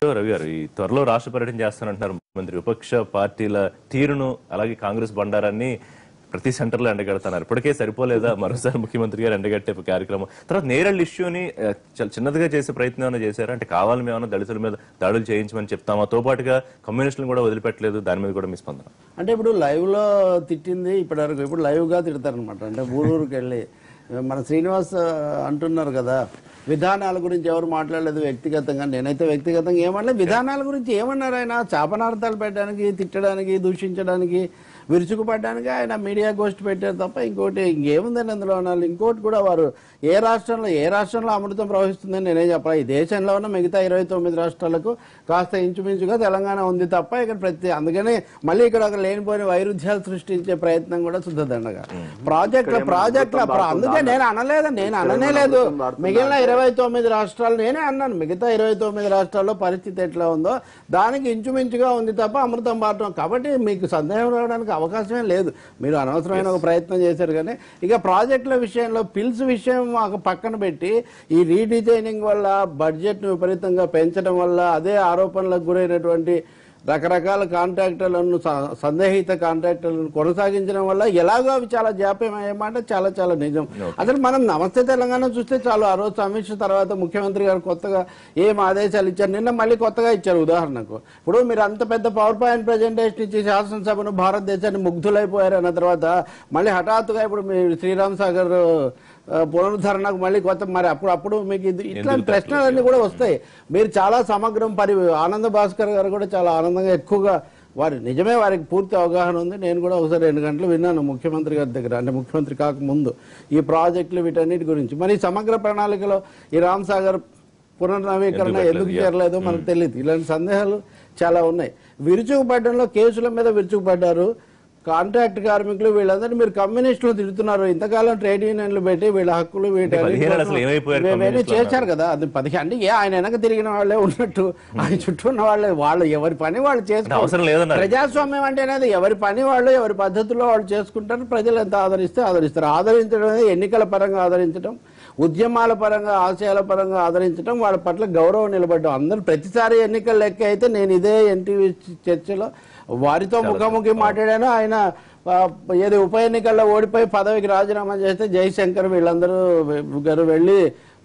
రవి గారు ఈ త్వరలో రాష్ట్ర పర్యటన చేస్తానంటున్నారు ముఖ్యమంత్రి. విపక్ష పార్టీల తీరును అలాగే కాంగ్రెస్ బండారాన్ని ప్రతి సెంటర్ లో ఎండగడుతున్నారు. ఇప్పటికే సరిపోలేదా మరోసారి ముఖ్యమంత్రి గారు ఎండగట్టే కార్యక్రమం? తర్వాత నేరల్ ఇష్యూని చాలా చిన్నదిగా చేసే ప్రయత్నం ఏమైనా చేశారా? అంటే కావాలని మేమన్నా దళితుల మీద దాడులు చేయించమని చెప్తామా? తో పాటుగా కమ్యూనిస్టులను కూడా వదిలిపెట్టలేదు, దాని మీద కూడా మీ స్పందన? అంటే ఇప్పుడు లైవ్ లో తిట్టింది ఇప్పటివరకు, ఇప్పుడు లైవ్ గా తిడతారనమాట. అంటే ఊరూరికి వెళ్ళి మన శ్రీనివాస్ అంటున్నారు కదా, విధానాల గురించి ఎవరు మాట్లాడలేదు వ్యక్తిగతంగా. నేనైతే వ్యక్తిగతంగా ఏమనలేదు. విధానాల గురించి ఏమన్నారు ఆయన? చాపనార్థాలు పెట్టడానికి, తిట్టడానికి, దూషించడానికి, విరుచుకుపడడానికి ఆయన మీడియా గోష్ఠి పెట్టారు తప్ప ఇంకోటి ఇంకేముందని అందులో అనాలి. ఇంకోటి కూడా వారు ఏ రాష్ట్రంలో అమృతం ప్రవహిస్తుందని నేనే చెప్పాలి. ఈ దేశంలో ఉన్న మిగతా 29 రాష్ట్రాలకు కాస్త ఇంచుమించుగా తెలంగాణ ఉంది తప్ప ఇక్కడ అందుకని మళ్ళీ ఇక్కడ ఒక లేనిపోయిన వైరుధ్యాలు సృష్టించే ప్రయత్నం కూడా శుద్ధదండగా. ప్రాజెక్టుల అందుకే నేను అనలేదు. మిగిలిన 29 రాష్ట్రాలు నేనే అన్నాను. మిగతా 29 రాష్ట్రాల్లో పరిస్థితి ఎట్లా ఉందో దానికి ఇంచుమించుగా ఉంది తప్ప అమృతం బాటం. కాబట్టి మీకు సందేహం రావడానికి అవకాశమే లేదు. మీరు అనవసరమైన ఒక ప్రయత్నం చేశారు. కానీ ఇక ప్రాజెక్టుల విషయంలో పిల్స్ విషయం మాకు పక్కన పెట్టి ఈ రీడిజైనింగ్ వల్ల బడ్జెట్ ను విపరీతంగా పెంచడం వల్ల అదే ఆరోపణలకు గురైనటువంటి రకరకాల కాంట్రాక్టర్లను, సందేహిత కాంట్రాక్టర్లను కొనసాగించడం వల్ల ఎలాగో అవి చాలా జాప్యం అయ్యేమాట చాలా చాలా నిజం. అసలు మనం నమస్తే తెలంగాణ చూస్తే చాలు, ఆ రోజు సమీక్ష తర్వాత ముఖ్యమంత్రి గారు కొత్తగా ఏం ఆదేశాలు ఇచ్చారు, నిన్న మళ్ళీ కొత్తగా ఇచ్చారు. ఉదాహరణకు ఇప్పుడు మీరు అంత పెద్ద పవర్ పాయింట్ ప్రజెంటేషన్ ఇచ్చి శాసనసభను భారతదేశాన్ని ముగ్ధులైపోయారు అన్న తర్వాత మళ్ళీ హఠాత్తుగా ఇప్పుడు మీరు శ్రీరామ్ సాగర్ పునరుద్ధరణకు మళ్ళీ కొత్త మరి అప్పుడు మీకు ఇట్లాంటి ప్రశ్నలన్నీ కూడా వస్తాయి. మీరు చాలా సమగ్రం ఆనంద భాస్కర్ గారు కూడా చాలా ఆనందంగా ఎక్కువగా నిజమే వారికి పూర్తి అవగాహన ఉంది. నేను కూడా ఒకసారి 2 గంటలు విన్నాను ముఖ్యమంత్రి గారి దగ్గర, అంటే ముఖ్యమంత్రి కాకముందు ఈ ప్రాజెక్టులు వీటన్నిటి గురించి. మరి సమగ్ర ప్రణాళికలో ఈ రామ్ సాగర్ పునర్నవీకరణ ఎందుకు చేరలేదో మనకు తెలియదు. ఇలాంటి సందేహాలు చాలా ఉన్నాయి. విరుచుకుపడ్డంలో కేసుల మీద విరుచుకుపడ్డారు కాంట్రాక్ట్ కార్మికులు, వీళ్ళందరూ మీరు కమ్యూనిస్టులు తిడుతున్నారు. ఇంతకాలం ట్రేడ్ యూనియన్లు పెట్టి వీళ్ళ హక్కులు వీటన్ని చేశారు కదా. అది 10 అంటే ఆయన వెనక తిరిగిన వాళ్ళే ఉన్నట్టు ఆయన చుట్టూ ఉన్న వాళ్ళు ఎవరి పని వాళ్ళు చేసుకుంటారు. ప్రజాస్వామ్యం అంటే అనేది ఎవరి పని వాళ్ళు ఎవరి పద్ధతుల్లో వాళ్ళు చేసుకుంటారు. ప్రజలు ఎంత ఆదరిస్తే ఆదరిస్తారు. ఆదరించడం అనేది ఎన్నికల పరంగా ఆదరించడం, ఉద్యమాల పరంగా, ఆశయాల పరంగా ఆదరించడం, వాళ్ళ పట్ల గౌరవం నిలబడ్డం. అందరూ ప్రతిసారి ఎన్నికల లెక్క అయితే నేను ఇదే ఎన్టీవీ చర్చలో వారితో ముఖాముఖి మాట్లాడాను. ఆయన ఏది ఉప ఎన్నికల్లో ఓడిపోయి పదవికి రాజీనామా చేస్తే జయశంకర్ వీళ్ళందరూ గారు వెళ్ళి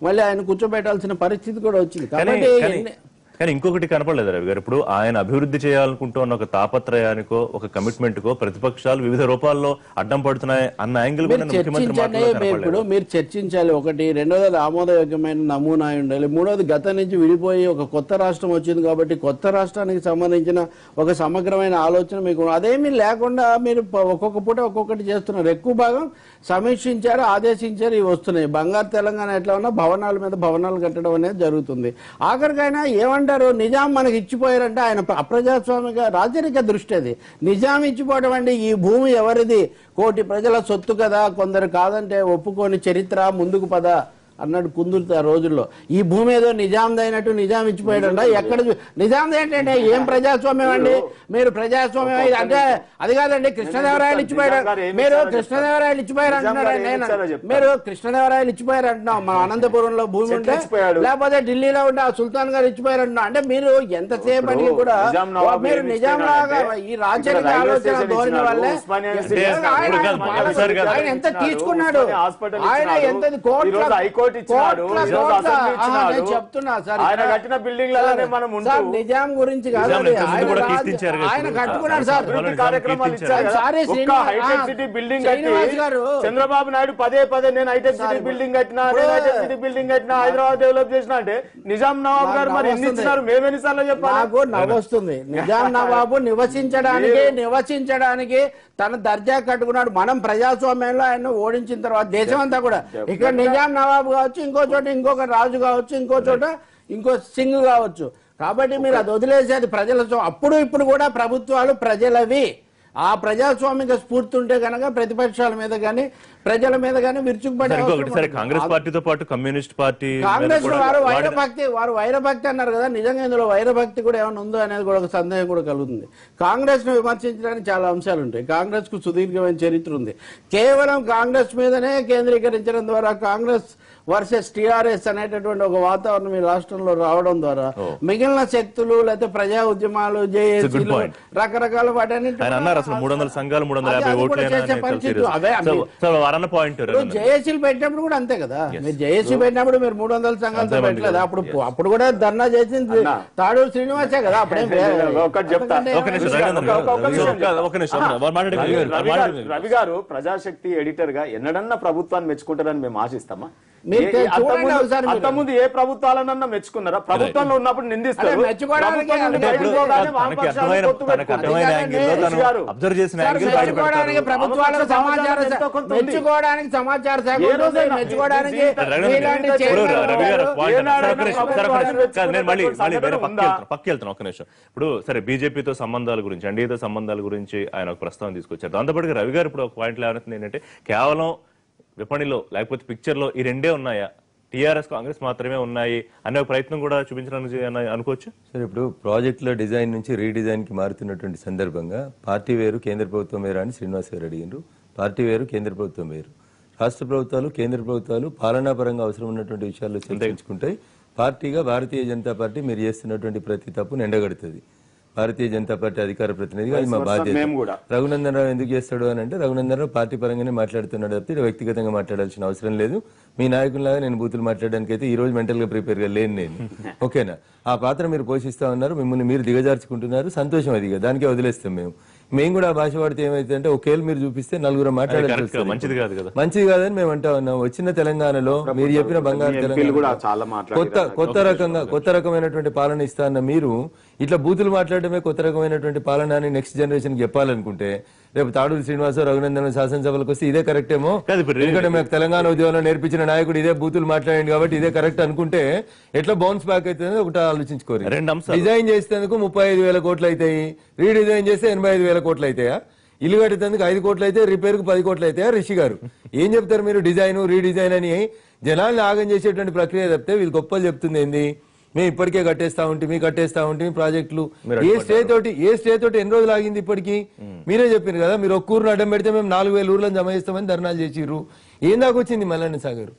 మళ్ళీ ఆయన కూర్చోబెట్టాల్సిన పరిస్థితి కూడా వచ్చింది. కాబట్టి కానీ ఇంకొకటి కనపడలేదు రవి గారు, ఇప్పుడు ఆయన అభివృద్ధి చేయాలనుకుంటున్న ఒక తాపత్రయానికో ఒక కమిట్మెంట్ కో ప్రతిపక్షాలు వివిధ రూపాల్లో అడ్డం పడుతున్నాయి అన్న యాంగిల్ ఇప్పుడు మీరు చర్చించాలి. ఒకటి, రెండోది ఆమోదయోగ్యమైన నమూనా ఉండాలి. మూడోది గతం నుంచి విడిపోయి ఒక కొత్త రాష్ట్రం వచ్చింది కాబట్టి కొత్త రాష్ట్రానికి సంబంధించిన ఒక సమగ్రమైన ఆలోచన మీకు అదేమీ లేకుండా మీరు ఒక్కొక్క పూట ఒక్కొక్కటి చేస్తున్నారు. ఎక్కువ భాగం సమీక్షించారు, ఆదేశించారు, ఇవి వస్తున్నాయి. బంగారు తెలంగాణ ఎట్లా ఉన్నా భవనాల మీద భవనాలు కట్టడం అనేది జరుగుతుంది. ఆఖరికైనా ఏమంటారు, నిజాం మనకి ఇచ్చిపోయారంటే ఆయన అప్రజాస్వామిక రాజరిక దృష్టి. అది నిజాం ఇచ్చిపోవడం అంటే ఈ భూమి ఎవరిది, 1 కోటి ప్రజల సొత్తు కదా, కొందరు కాదంటే ఒప్పుకొని చరిత్ర ముందుకు పద అన్నాడు కుందుర్తి ఆ రోజుల్లో. ఈ భూమి ఏదో నిజాంది అయినట్టు నిజాం ఇచ్చిపోయాడంట. ఎక్కడ నిజాంది ఏంటంటే ఏం ప్రజాస్వామ్యం అండి? మీరు ప్రజాస్వామ్యం అంటే అది కాదండి, కృష్ణదేవరాయలు ఇచ్చిపోయాడు, మీరు కృష్ణదేవరాయలు ఇచ్చిపోయారు అంటున్నారు. మీరు కృష్ణదేవరాయలు ఇచ్చిపోయారు అంటున్నాం. మన అనంతపురంలో భూమి ఉంటే, లేకపోతే ఢిల్లీలో ఉంటే ఆ సుల్తాన్ గారు ఇచ్చిపోయారు అంటున్నాం. అంటే మీరు ఎంతసేపు అని కూడా మీరు నిజాం లాగా ఈ రాజ్యానికి ఆలోచన ధోరణి వల్లే ఆయన ఎంత తీసుకున్నాడు, ఆయన ఎంత నిజాం గురించి కాదు, ఆయన కట్టుకున్నాడు సార్. చంద్రబాబు నాయుడు పదే నేను హైటెక్ సిటీ బిల్డింగ్ కట్టినా, హైదరాబాద్ డెవలప్ చేసినా అంటే నిజాం నవాబు గారు మరి ఎన్ని ఇచ్చినారు? మేము ఎన్నిసార్లు చెప్పాలి? నాకు నవ్వొస్తుంది. నిజాం నవాబు నివసించడానికి తన దర్జా కట్టుకున్నాడు. మనం ప్రజాస్వామ్యంలో ఆయన ఓడించిన తర్వాత దేశం అంతా కూడా ఇక్కడ నిజాం నవాబు కావచ్చు, ఇంకో చోట ఇంకొక రాజు కావచ్చు, ఇంకో చోట ఇంకో సింగ్ కావచ్చు. కాబట్టి మీరు అది వదిలేసేది ప్రజల. అప్పుడు ఇప్పుడు కూడా ప్రభుత్వాలు ప్రజలవి. ఆ ప్రజాస్వామిక స్ఫూర్తి ఉంటే కనుక ప్రతిపక్షాల మీద కానీ ప్రజల మీద కానీ విరుచుకుపడే ఇంకొకటి సరే కాంగ్రెస్ పార్టీతో పాటు కమ్యూనిస్ట్ పార్టీ కాంగ్రెస్ వారు వైరభక్తి అన్నారు కదా, నిజంగా ఇందులో వైరభక్తి కూడా ఏమైనా ఉందో అనేది కూడా ఒక సందేహం కూడా కలుగుతుంది. కాంగ్రెస్ ను విమర్శించడానికి చాలా అంశాలు ఉంటాయి. కాంగ్రెస్ కు సుదీర్ఘమైన చరిత్ర ఉంది. కేవలం కాంగ్రెస్ మీదనే కేంద్రీకరించడం ద్వారా కాంగ్రెస్ వర్సెస్ టిఆర్ఎస్ అనేటటువంటి ఒక వాతావరణం ఈ రాష్ట్రంలో రావడం ద్వారా మిగిలిన శక్తులు లేకపోతే ప్రజా ఉద్యమాలు జేఏసీలు రకరకాల వాటన్నిటి జేఏసీలు పెట్టినప్పుడు కూడా అంతే కదా. మీరు జేఏసీ పెట్టినప్పుడు మీరు 300 సంఘాలతో పెట్టలేదు. అప్పుడు కూడా ధర్నా చేసింది తాడూరు శ్రీనివాసే కదా. రవి గారు ప్రజాశక్తి ఎడిటర్ గా ఎన్నడన్నా ప్రభుత్వాన్ని మెచ్చుకుంటారని మేము ఆశిస్తామా? అంతకుముందు ఏ ప్రభుత్వాలనన్నా మెచ్చుకున్నారా? ప్రభుత్వంలో ఉన్నప్పుడు నిందిస్తారు. మెచ్చుకోవడానికి సమాచార శాఖ మెచ్చుకోవడానికి పక్కెళ్తాను ఒక నిమిషం. ఇప్పుడు సరే బీజేపీతో సంబంధాల గురించి ఎన్డీఏతో సంబంధాల గురించి ఆయన ఒక ప్రస్తావన తీసుకొచ్చారు. దాంతోపాటు రవి గారు ఇప్పుడు ఒక పాయింట్ లేవనెత్తుంది ఏంటంటే కేవలం విపణిలో లేకపోతే పిక్చర్ లో ఈ రెండే ఉన్నాయా, టీఆర్ఎస్ కాంగ్రెస్ మాత్రమే ఉన్నాయి అనే ఒక ప్రయత్నం కూడా చూపించడానికి అనుకోవచ్చు. సరే, ఇప్పుడు ప్రాజెక్టుల డిజైన్ నుంచి రీడిజైన్ కి మారుతున్నటువంటి సందర్భంగా పార్టీ వేరు కేంద్ర ప్రభుత్వం వేరు అని శ్రీనివాస్ గారు అడిగినారు. పార్టీ వేరు కేంద్ర ప్రభుత్వం వేరు. రాష్ట్ర ప్రభుత్వాలు కేంద్ర ప్రభుత్వాలు పాలనాపరంగా అవసరం ఉన్నటువంటి విషయాల్లో చర్చించుకుంటాయి. పార్టీగా భారతీయ జనతా పార్టీ మీరు చేస్తున్నటువంటి ప్రతి తప్పును ఎండగడుతుంది. భారతీయ జనతా పార్టీ అధికార ప్రతినిధిగా అది మా బాధ్యత. రఘునందన్ రావు ఎందుకు చేస్తాడు అని అంటే రఘునందన్ రావు పార్టీ పరంగానే మాట్లాడుతున్నాడు తప్పితే వ్యక్తిగతంగా మాట్లాడాల్సిన అవసరం లేదు. మీ నాయకులాగా నేను బూతులు మాట్లాడడానికి అయితే ఈ రోజు మెంటల్ గా ప్రిపేర్ గా లేను నేను. ఓకేనా? ఆ పాత్ర మీరు పోషిస్తా ఉన్నారు, మిమ్మల్ని మీరు దిగజార్చుకుంటున్నారు. సంతోషం అది, దానికే వదిలేస్తాం మేము కూడా భాష వాడితే ఏమైతే అంటే ఒకేళ్ళు మీరు చూపిస్తే నలుగురు మాట్లాడాలి, మంచిది కాదని మేము అంటా ఉన్నాం. వచ్చిన తెలంగాణలో మీరు చెప్పిన బంగారు తెలంగాణ కొత్త రకమైనటువంటి పాలన ఇస్తా అన్న మీరు ఇట్లా బూతులు మాట్లాడటమే కొత్త రకమైనటువంటి పాలన అని నెక్స్ట్ జనరేషన్ చెప్పాలనుకుంటే రేపు తాడూరు శ్రీనివాస రఘునందన్ శాసనసభలకు వస్తే ఇదే కరెక్ట్ ఏమో. ఎందుకంటే మాకు తెలంగాణ ఉద్యమంలో నేర్పించిన నాయకుడు ఇదే బూతులు మాట్లాడండి కాబట్టి ఇదే కరెక్ట్ అనుకుంటే ఎట్లా బౌన్స్ బ్యాక్ అవుతుంది ఒకటి ఆలోచించుకోరు. డిజైన్ చేసేందుకు 35,000 కోట్లు అవుతాయి, రీడిజైన్ చేస్తే 85,000 కోట్లు అవుతాయా? ఇల్లు కట్టేందుకు 5 కోట్లు అయితే రిపేర్ కు 10 కోట్లు అవుతాయా? రిషి గారు ఏం చెప్తారు మీరు? డిజైన్ రీడిజైన్ అని జనాల్ని ఆగం చేసేటువంటి ప్రక్రియ తప్పితే వీళ్ళు గొప్పలు చెప్తుంది ఏంది? మేము ఇప్పటికే కట్టేస్తా ఉంటే ప్రాజెక్టులు ఏ స్టే తోటి ఎన్ని రోజులు ఆగింది ఇప్పటికీ? మీరే చెప్పారు కదా, మీరు ఒక్క ఊరిని అడ్డం పెడితే మేము 4,000 ఊర్లను జమ చేస్తామని ధర్నాలు చేసిర్రు. ఏం దాకా వచ్చింది మల్లన్న సాగర్?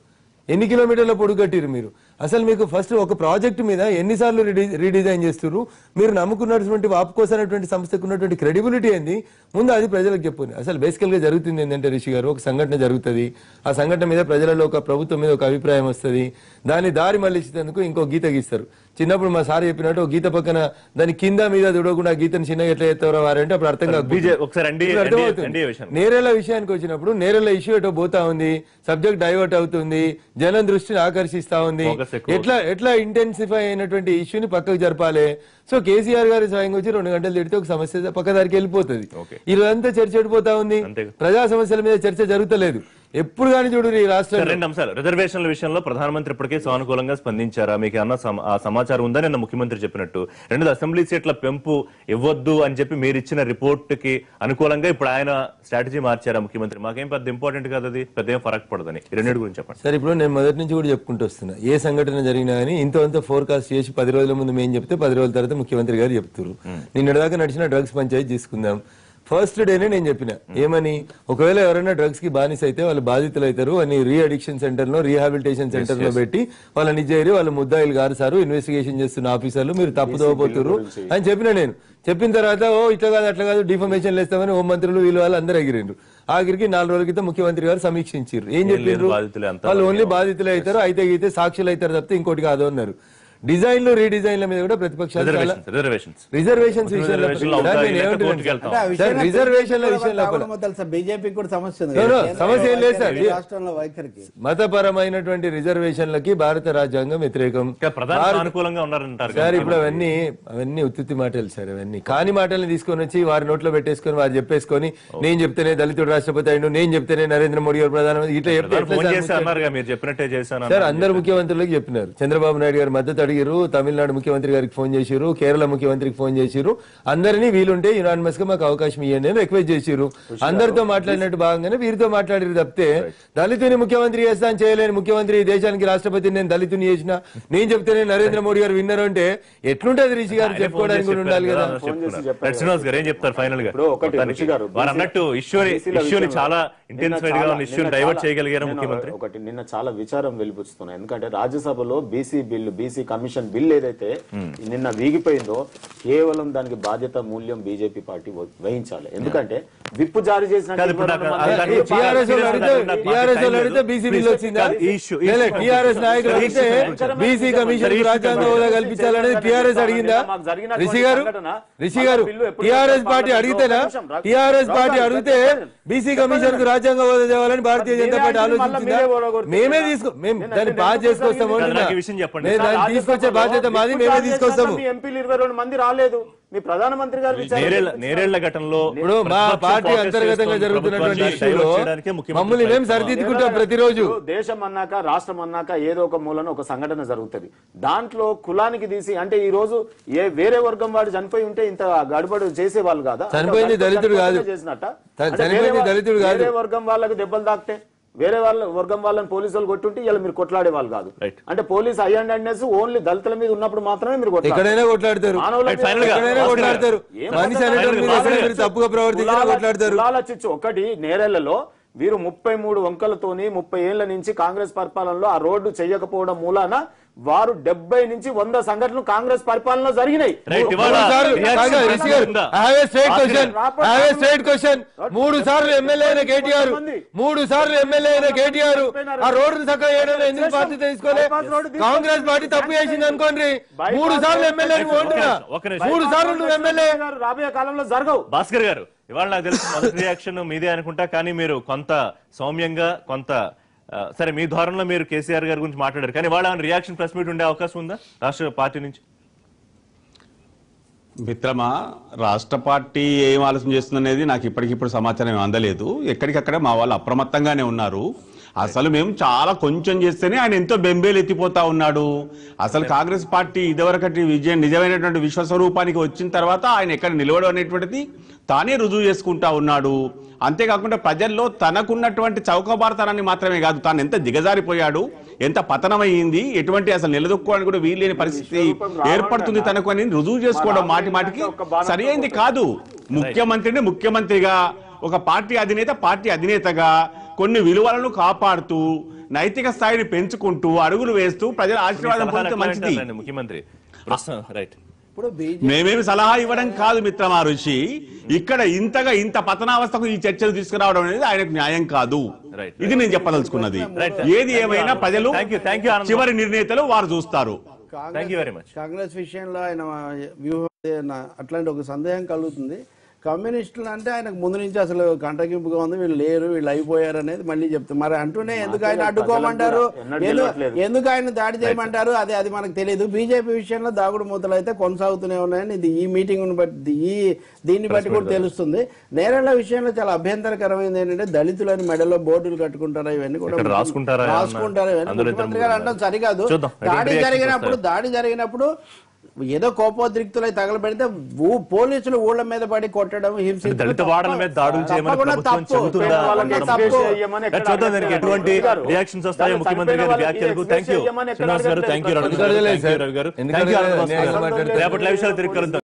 ఎన్ని కిలోమీటర్ల పొడుగు కట్టిరు మీరు? అసలు మీకు ఫస్ట్ ఒక ప్రాజెక్టు మీద ఎన్నిసార్లు రీడిజైన్ చేస్తున్నారు? మీరు నమ్ముకున్నటువంటి వాపుకోసమైనటువంటి సంస్థకు ఉన్నటువంటి క్రెడిబిలిటీ ఏంది? ముందు అది ప్రజలకు చెప్పుని. అసలు బేసికల్ గా జరుగుతుంది ఏంటంటే రిషి గారు, ఒక సంఘటన జరుగుతుంది, ఆ సంఘటన మీద ప్రజలలో ఒక ప్రభుత్వం మీద ఒక అభిప్రాయం వస్తుంది, దాన్ని దారి మళ్ళించేందుకు ఇంకో గీత గీస్తారు. చిన్నప్పుడు మా సార్ చెప్పినట్టు ఒక గీత పక్కన దాని కింద మీద దుడకుండా గీతను చిన్నగా ఎట్లా ఎత్తారో వారంటే అప్పుడు అర్థం కాదు. నేరేళ్ల విషయానికి వచ్చినప్పుడు నేరేళ్ల ఇష్యూ ఎటో పోతా ఉంది, సబ్జెక్ట్ డైవర్ట్ అవుతుంది, జనం దృష్టిని ఆకర్షిస్తా ఉంది. ఎట్లా ఇంటెన్సిఫై అయినటువంటి ఇష్యూని పక్కకు జరపాలి. సో కేసీఆర్ గారు స్వయంగా వచ్చి 2 గంటలు తిడితే ఒక సమస్య పక్కదారికి వెళ్ళిపోతుంది. ఇదంతా చర్చ ఎడిపోతా ఉంది, ప్రజా సమస్యల మీద చర్చ జరుగుతలేదు. ఎప్పుడు కానీ చూడు ఈ రాష్ట్రం. 2 అంశాలు. రిజర్వేషన్ల విషయంలో ప్రధానమంత్రి ఇప్పటికే సానుకూలంగా స్పందించారా? మీకు అన్న ఆ సమాచారం ఉందని నిన్న ముఖ్యమంత్రి చెప్పినట్టు 2 అసెంబ్లీ సీట్ల పెంపు ఇవ్వద్దు అని చెప్పి మీరు ఇచ్చిన రిపోర్ట్ కి అనుకూలంగా ఇప్పుడు ఆయన స్ట్రాటజీ మార్చారా ముఖ్యమంత్రి? మాకేం పెద్ద ఇంపార్టెంట్ కాదు, అది పెద్ద ఏం ఫరక్ పడదని. ఈ 2 గురించి చెప్పండి. సరే, ఇప్పుడు నేను మొదటి నుంచి కూడా చెప్పుకుంటూ వస్తున్నా, ఏ సంఘటన జరిగినా కానీ ఇంత ఫోర్కాస్ట్ చేసి 10 రోజుల ముందు మేము చెప్తే 10 రోజుల తర్వాత ముఖ్యమంత్రి గారు చెప్తారు. నిన్నటిదాకా నడిచిన డ్రగ్స్ పంచాయతీ తీసుకుందాం. ఫస్ట్ డేనే నేను చెప్పిన ఏమని, ఒకవేళ ఎవరైనా డ్రగ్స్ కి బానిస అయితే వాళ్ళు బాధితులు అవుతారు అని రీ అడిక్షన్ సెంటర్ లో రీహాబిలిటేషన్ సెంటర్ లో పెట్టి వాళ్ళని చేరి వాళ్ళు ముద్దాయిలు గారు సార్ ఇన్వెస్టిగేషన్ చేస్తున్న ఆఫీసర్లు మీరు తప్పుదోపోతున్నారు అని చెప్పిన. నేను చెప్పిన తర్వాత ఇట్లా కాదు అట్లా కాదు డిఫర్మేషన్ లేస్తామని హోంమంత్రులు వీళ్ళు వాళ్ళు అందరూ ఎగిరిండ్రు. ఆఖరికి 4 రోజుల క్రితం ముఖ్యమంత్రి గారు సమీక్షించారు. ఏం చెప్పారు? వాళ్ళు ఓన్లీ బాధితులు అవుతారు, అయితే గీతే సాక్షులు అవుతారు తప్పితే ఇంకోటి కాదు అన్నారు. డిజైన్లు రీడిజైన్ల మీద కూడా ప్రతిపక్షాలు రిజర్వేషన్స్ బీజేపీ కూడా సమస్య ఏం లేదు సార్. మతపరమైనటువంటి రిజర్వేషన్లకి భారత రాజ్యాంగం వ్యతిరేకం సార్. ఇప్పుడు అవన్నీ ఉత్తుత్తి మాటలు సార్. అవన్నీ కాని మాటల్ని తీసుకొని వచ్చి వారి నోట్లో పెట్టేసుకొని వారు చెప్పేసుకొని నేను చెప్తేనే దళితుడు రాష్ట్రపతి అయ్యిండు, నేను చెప్తేనే నరేంద్ర మోడీ గారు ప్రధానమంత్రి ఇట్లా చెప్తే సార్ అందరు ముఖ్యమంత్రులకు చెప్పినారు. చంద్రబాబు నాయుడు గారు మద్దతు అడిగారు, తమిళనాడు ముఖ్యమంత్రి గారికి ఫోన్ చేశారు, కేరళ ముఖ్యమంత్రికి ఫోన్ చేశారు, అందరినీ వీలుంటే యునానిమస్ గా మాకు అవకాశం ఇవ్వండి అని రిక్వెస్ట్ చేశారు. అందరితో మాట్లాడినట్టు భాగంగానే వీరితో మాట్లాడారు తప్పితే దళితుని ముఖ్యమంత్రి చేస్తాను చేయలేని ముఖ్యమంత్రి దేశానికి రాష్ట్రపతిని నేను దళితుని చేసిన నేను చెప్తేనే నరేంద్ర మోడీ గారు విన్నర్ అంటే ఎట్లుంటది రిషి గారు చెప్పుకోవడానికి కూడా ఉండాలి కదా. శ్రీనివాస్ గారు ఏం చెప్తారు ఫైనల్ గా? ఒకటి రుచి గారు వారు అన్నట్టు ఇష్యూని చాలా ఇంటెన్సిఫైడ్ గా ఉన్న ఇష్యూని డైవర్ట్ చేయగలిగారు ముఖ్యమంత్రి. ఒకటి నిన్న చాలా విచారం వెలిపిస్తున్నాయి. ఎందుకంటే రాజ్యసభలో బీసీ కమిషన్ బిల్ ఏదైతే నిన్న వీగిపోయిందో కేవలం దానికి బాధ్యత మూల్యం బీజేపీ పార్టీ వహించాలి. ఎందుకంటే విప్ జారీ చేసిన టిఆర్ఎస్ నాయకులు అడిగితే బీసీ కమిషన్ రాజ్యాంగ హోదా కల్పించాలనేది టిఆర్ఎస్ అడిగిందా? రిషి గారు టిఆర్ఎస్ పార్టీ అడిగితేనా? టిఆర్ఎస్ పార్టీ అడిగితే బీసీ కమిషన్ కు రాజ్యాంగ హోదా తేవాలని భారతీయ జనతా పార్టీ ఆలోచించిందా? మేమే మేము దాన్ని పాస్ చేసుకొస్తాము. దాన్ని తీసుకొచ్చే బాధ్యత మాది, మేమే తీసుకొస్తాము. ఎంపీలు 22 మంది రాలేదు. మీ ప్రధానమంత్రి గారు నేరేళ్ల ఘటనలో ఇప్పుడు మా పార్టీ అంతర్గతంగా జరుగుతున్నటువంటి ఇష్యూలో మమ్మల్ని మేము సరిదిద్దుకుంటాం ప్రతిరోజు. దేశం అన్నాక రాష్ట్రం అన్నాక ఏదో ఒక మూలన ఒక సంఘటన జరుగుతుంది. దాంట్లో కులానికి తీసి అంటే ఈ రోజు వేరే వర్గం వాడు చనిపోయి ఉంటే ఇంత గడబడు చేసే వాళ్ళు కాదా? చనిపోయింది దళితుడు కాదు, చనిపోయింది దళితుడు కాదు. వేరే వర్గం వాళ్ళకి దెబ్బలు తాకితే వేరే వాళ్ళ వర్గం వాళ్ళని పోలీసులు కొట్టుంటే ఇలా మీరు కొట్లాడే వాళ్ళు కాదు. అంటే పోలీస్ అయ్యండెస్ ఓన్లీ దళితుల మీద ఉన్నప్పుడు మాత్రమే మీరు ఎక్కడైనా కొట్లాడతారు, కొట్లాడతారు. మనిషి అనేటువంటి తప్పుగా ప్రవర్తించినా కొట్లాడతారు. ఒకటి నేరేళ్లలో వీరు 33 వంకలతోని 30 ఏళ్ల నుంచి కాంగ్రెస్ పరిపాలనలో ఆ రోడ్డు చేయకపోవడం మూలాన వారు 70 నుంచి 100 సంఘటనలు కాంగ్రెస్ పరిపాలనలో జరిగినాయి. 3 సార్లు ఎమ్మెల్యే అయిన కేటీఆర్, 3 సార్లు ఎమ్మెల్యే అయిన కేటీఆర్ ఆ రోడ్డు చక్కగా చేయడం ఎందుకు బాధ్యత తీసుకోలే? కాంగ్రెస్ పార్టీ తప్పు చేసింది అనుకోండి, 3 సార్లు ఎమ్మెల్యే 3 సార్లు నువ్వు ఎమ్మెల్యే రాబోయే కాలంలో జరగవు. భాస్కర్ గారు ఇవాళ నాకు తెలిసి మొదటి రియాక్షన్ మీదే అనుకుంటా, కానీ మీరు కొంత సౌమ్యంగా కొంత సరే మీ ధోరణిలో మీరు కేసీఆర్ గారి గురించి మాట్లాడారు, కానీ వాళ్ళ రియాక్షన్ ప్రెస్ మీట్ ఉండే అవకాశం ఉందా రాష్ట్ర పార్టీ నుంచి? మిత్రమా, రాష్ట్ర పార్టీ ఏం ఆలోచన చేస్తుందనేది నాకు ఇప్పటికిప్పుడు సమాచారం అందలేదు. ఎక్కడికక్కడ మా వాళ్ళు అప్రమత్తంగానే ఉన్నారు. అసలు మేము చాలా కొంచెం చేస్తేనే ఆయన ఎంతో బెంబేలు ఎత్తిపోతా ఉన్నాడు. అసలు కాంగ్రెస్ పార్టీ ఇదివరకటి విజయం నిజమైనటువంటి విశ్వస్వరూపానికి వచ్చిన తర్వాత ఆయన ఎక్కడ నిలవడం అనేటువంటిది తానే రుజువు చేసుకుంటా ఉన్నాడు. అంతేకాకుండా ప్రజల్లో తనకున్నటువంటి చౌకబారతనాన్ని మాత్రమే కాదు, తాను ఎంత దిగజారిపోయాడు, ఎంత పతనమైంది, ఎటువంటి అసలు నిలదొక్కోవడానికి కూడా వీల్లేని పరిస్థితి ఏర్పడుతుంది తనకు అని రుజువు చేసుకోవడం మాటి మాటికి సరి అయింది కాదు. ముఖ్యమంత్రిని ముఖ్యమంత్రిగా, ఒక పార్టీ అధినేతగా కొన్ని విలువలను కాపాడుతూ నైతిక స్థాయిని పెంచుకుంటూ అడుగులు వేస్తూ ప్రజల ఆశీర్వాదం పొందితే మంచిది. ముఖ్యమంత్రి మేమేమి సలహా ఇవ్వడం కాదు మిత్రమా ఋషి, ఇక్కడ ఇంత పతనావస్థకు ఈ చర్చలు తీసుకురావడం అనేది ఆయనకు న్యాయం కాదు. ఇది నేను చెప్పదలుచుకున్నది. ఏది ఏమైనా ప్రజలు చివరి నిర్ణేతలు వారు చూస్తారు. కాంగ్రెస్ విషయంలో ఆయన వ్యూహం అట్లాంటి ఒక సందేహం కలుగుతుంది. కమ్యూనిస్టులు అంటే ఆయనకు ముందు నుంచి అసలు కంటగింపుగా ఉంది, వీళ్ళు లేరు, వీళ్ళు అయిపోయారు అనేది మళ్ళీ చెప్తారు. మరి అంటూనే ఎందుకు ఆయన అడ్డుకోమంటారు, ఎందుకు ఆయన దాడి చేయమంటారు, అది మనకు తెలియదు. బీజేపీ విషయంలో దాగుడు మూతలు అయితే కొనసాగుతూనే ఉన్నాయని ఇది ఈ మీటింగ్ బట్టి దీన్ని బట్టి కూడా తెలుస్తుంది. నేరేళ్ల విషయంలో చాలా అభ్యంతరకరమైనది ఏంటంటే దళితులని మెడలో బోర్డులు కట్టుకుంటారా, ఇవన్నీ కూడా రాసుకుంటారా, ఇవన్నీ ముఖ్యమంత్రి గారు అంటాం సరికాదు. దాడి జరిగినప్పుడు ఏదో కోపోద్రిక్తులై తగలబెడితే పోలీసులు ఊళ్ళ మీద పడి కొట్టడం, హింసించడం ఎటువంటి రియాక్షన్స్ వస్తాయో ముఖ్యమంత్రి గారి వ్యాఖ్యలకు. థ్యాంక్ యూ శ్రీనివాస్ గారు, థ్యాంక్ యూ రవి గారు, రేపటి లైవ్ షో తిరిగి కలుద్దాం.